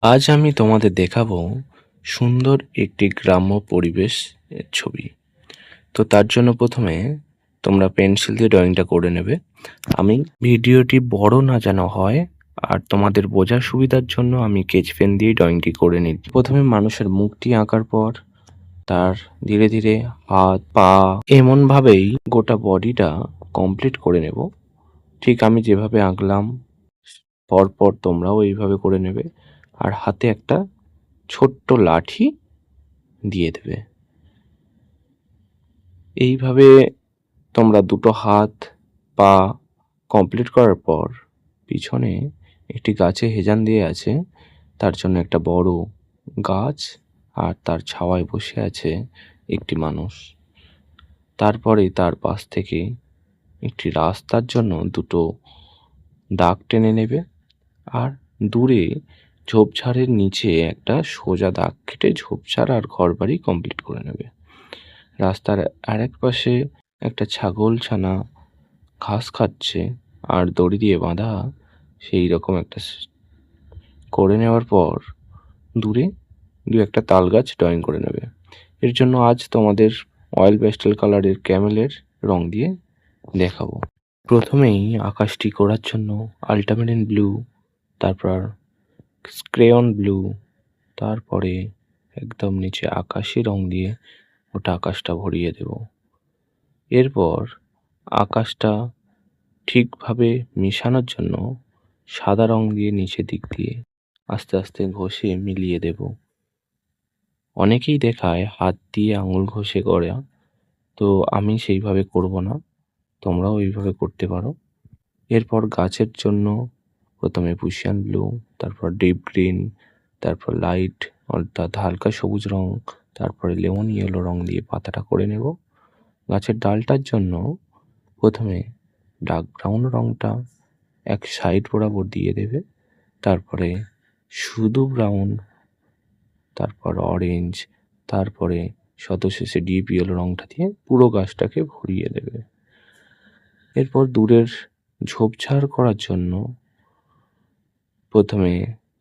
আজ আমি তোমাদের দেখাবো সুন্দর একটি গ্রাম্য পরিবেশ এর ছবি। তো তার জন্য প্রথমে তোমরা পেন্সিল দিয়ে ড্রয়িংটা করে নেবে। আমি ভিডিওটি বড় না যেন হয়, আর তোমাদের বোঝার সুবিধার জন্য আমি স্কেচ পেন দিয়ে ড্রয়িংটি করে নিচ্ছি। প্রথমে মানুষের মুখটি আঁকার পর তার ধীরে ধীরে হাত পা এমনভাবেই গোটা বডিটা কমপ্লিট করে নেব। ঠিক আমি যেভাবে আঁকলাম পরপর তোমরাও এইভাবে করে নেবে। আর হাতে একটা ছোট্ট লাঠি দিয়ে দেবে। এইভাবে তোমরা দুটো হাত পা কমপ্লিট করার পর পিছনে একটি গাছে হেজান দিয়ে আছে, তার জন্য একটা বড় গাছ আর তার ছাওয়ায় বসে আছে একটি মানুষ। তারপরে তার পাশ থেকে একটি রাস্তার জন্য দুটো দাগ টেনে নেবে, আর দূরে ঝোপঝাড়ের নিচে একটা সোজা দাগ কেটে ঝোপঝাড় আর ঘরবাড়ি কমপ্লিট করে নেবে। রাস্তার আরেক পাশে একটা ছাগল ছানা ঘাস খাচ্ছে আর দড়ি দিয়ে বাঁধা, সেই রকম একটা করে নেওয়ার পর দূরে দু একটা তাল গাছ ড্রয়িং করে নেবে। এর জন্য আজ তোমাদের অয়েল পেস্টেল কালারের ক্যামেলের রং দিয়ে দেখাবো। প্রথমেই আকাশটি করার জন্য আল্ট্রামেরিন ব্লু, তারপর ক্রেয়ন ব্লু, তারপরে একদম নিচে আকাশি রং দিয়ে ওটা আকাশটা ভরিয়ে দেব। এরপর আকাশটা ঠিকভাবে মেশানোর জন্য সাদা রং দিয়ে নিচের দিক দিয়ে আস্তে আস্তে ঘষে মিলিয়ে দেব। অনেকেই দেখায় হাত দিয়ে আঙুল ঘষে করে, তো আমি সেইভাবে করব না, তোমরাও এইভাবে করতে পারো। এরপর গাছের জন্য প্রথমে পুশিয়ান ব্লু, তারপর ডিপ গ্রিন, তারপর লাইট অর্থাৎ হালকা সবুজ রং, তারপরে লেমন ইয়েলো রং দিয়ে পাতাটা করে নেব। গাছের ডালটার জন্য প্রথমে ডার্ক ব্রাউন রংটা এক সাইড বরাবর দিয়ে দেবে, তারপরে শুধু ব্রাউন, তারপর অরেঞ্জ, তারপরে শতশেষে ডিপ ইয়েলো রংটা দিয়ে পুরো গাছটাকে ভরিয়ে দেবে। এরপর দূরের ঝোপঝাড় করার জন্য প্রথমে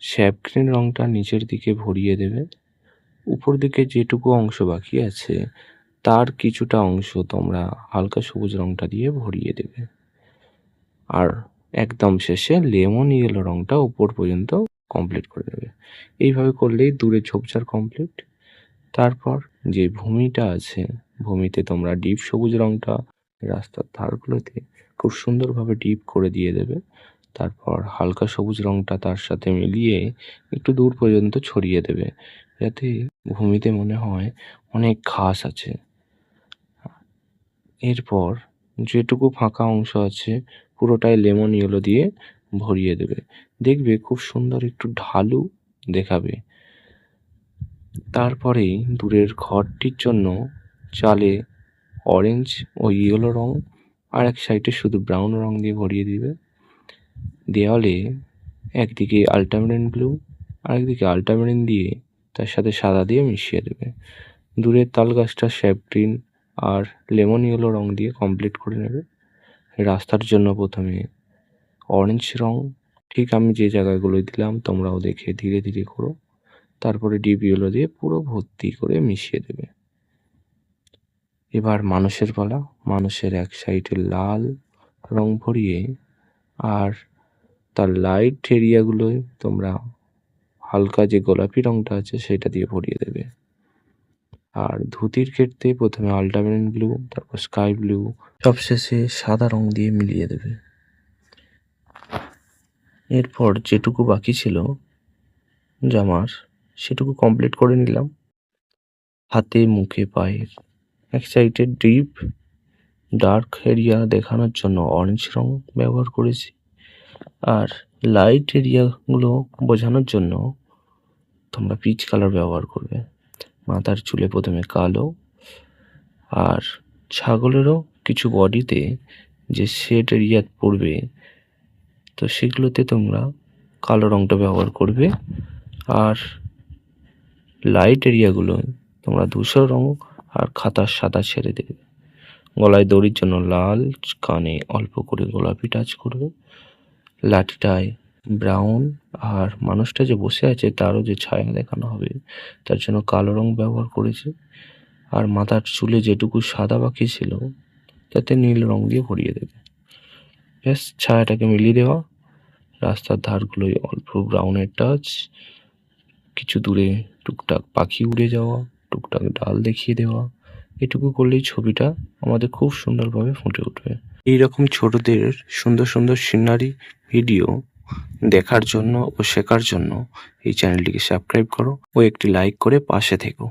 স্যাপ গ্রিন রংটা নিচের দিকে ভরিয়ে দেবে। উপর দিকে যেটুকু অংশ বাকি আছে তার কিছুটা অংশ তোমরা হালকা সবুজ রংটা দিয়ে ভরিয়ে দেবে। আর একদম শেষে লেমন ইয়েলো রংটা উপর পর্যন্ত কমপ্লিট করে দেবে। এইভাবে করলেই দূরে ঝোপঝাড় কমপ্লিট। তারপর যে ভূমিটা আছে, ভূমিতে তোমরা ডিপ সবুজ রংটা রাস্তার ধারগুলোতে খুব সুন্দরভাবে ডিপ করে দিয়ে দেবে। তারপর হালকা সবুজ রংটা তার সাথে মিলিয়ে একটু দূর পর্যন্ত ছড়িয়ে দেবে, যাতে ভূমিতে মনে হয় অনেক ঘাস আছে। এরপর যেটুকু ফাঁকা অংশ আছে পুরোটাই লেমন ইয়েলো দিয়ে ভরিয়ে দেবে। দেখবে খুব সুন্দর একটু ঢালু দেখাবে। তারপরে দূরের ঘরটির জন্য চালে অরেঞ্জ ও ইয়েলো রং, আর এক সাইডে শুধু ব্রাউন রং দিয়ে ভরিয়ে দিবে। দেওয়ালে একদিকে আল্ট্রামেরিন ব্লু, আরেকদিকে আল্ট্রামেরিন দিয়ে তার সাথে সাদা দিয়ে মিশিয়ে দেবে। দূরের তাল গাছটা স্যাপ গ্রিন আর লেমন ইয়েলো রং দিয়ে কমপ্লিট করে নেবে। রাস্তার জন্য প্রথমে অরেঞ্জ রং, ঠিক আমি যে জায়গাগুলোয় দিলাম তোমরাও দেখে ধীরে ধীরে করো। তারপরে ডিপ ইয়েলো দিয়ে পুরো ভর্তি করে মিশিয়ে দেবে। এবার মানুষের পালা। মানুষের এক সাইডে লাল রং ভরিয়ে আর তার লাইট এরিয়াগুলোয় তোমরা হালকা যে গোলাপি রংটা আছে সেটা দিয়ে ভরিয়ে দেবে। আর ধুতির ক্ষেত্রে প্রথমে আল্ট্রামেরিন ব্লু, তারপর স্কাই ব্লু, সবশেষে সাদা রং দিয়ে মিলিয়ে দেবে। এরপর যেটুকু বাকি ছিল জামার সেটুকু কমপ্লিট করে নিলাম। হাতে মুখে পায়ের এক সাইডে ডিপ ডার্ক এরিয়া দেখানোর জন্য অরেঞ্জ রং ব্যবহার করেছি, আর লাইট এরিয়াগুলো বোঝানোর জন্য তোমরা পিচ কালার ব্যবহার করবে। মাথার চুলে প্রথমে কালো, আর ছাগলেরও কিছু বডিতে যে শেড এরিয়া পড়বে তো সেগুলোতে তোমরা কালো রংটা ব্যবহার করবে, আর লাইট এরিয়াগুলো তোমরা ধূসর রং আর খাতার সাদা ছেড়ে দেবে। গলায় দড়ির জন্য লাল, কানে অল্প করে গোলাপি টাচ করবে। লাঠিটায় ব্রাউন, আর মানুষটা যে বসে আছে তারও যে ছায়া দেখানো হবে তার জন্য কালো রং ব্যবহার করেছি। আর মাথার চুলে যেটুকু সাদা বাকি ছিল তাতে নীল রং দিয়ে ভরিয়ে দেবে। ব্যাস, ছায়াটাকে মিলিয়ে দেওয়া, রাস্তার ধারগুলোয় অল্প ব্রাউনের টাচ, কিছু দূরে টুকটাক পাখি উড়ে যাওয়া, টুকটাক ডাল দেখিয়ে দেওয়া, এটুকু করলেই ছবিটা আমাদের খুব সুন্দরভাবে ফুটে উঠবে। এইরকম ছোটদের সুন্দর সুন্দর সিনারি ভিডিও দেখার জন্য ও শেখার জন্য এই চ্যানেলটিকে সাবস্ক্রাইব করো ও একটি লাইক করে পাশে থেকো।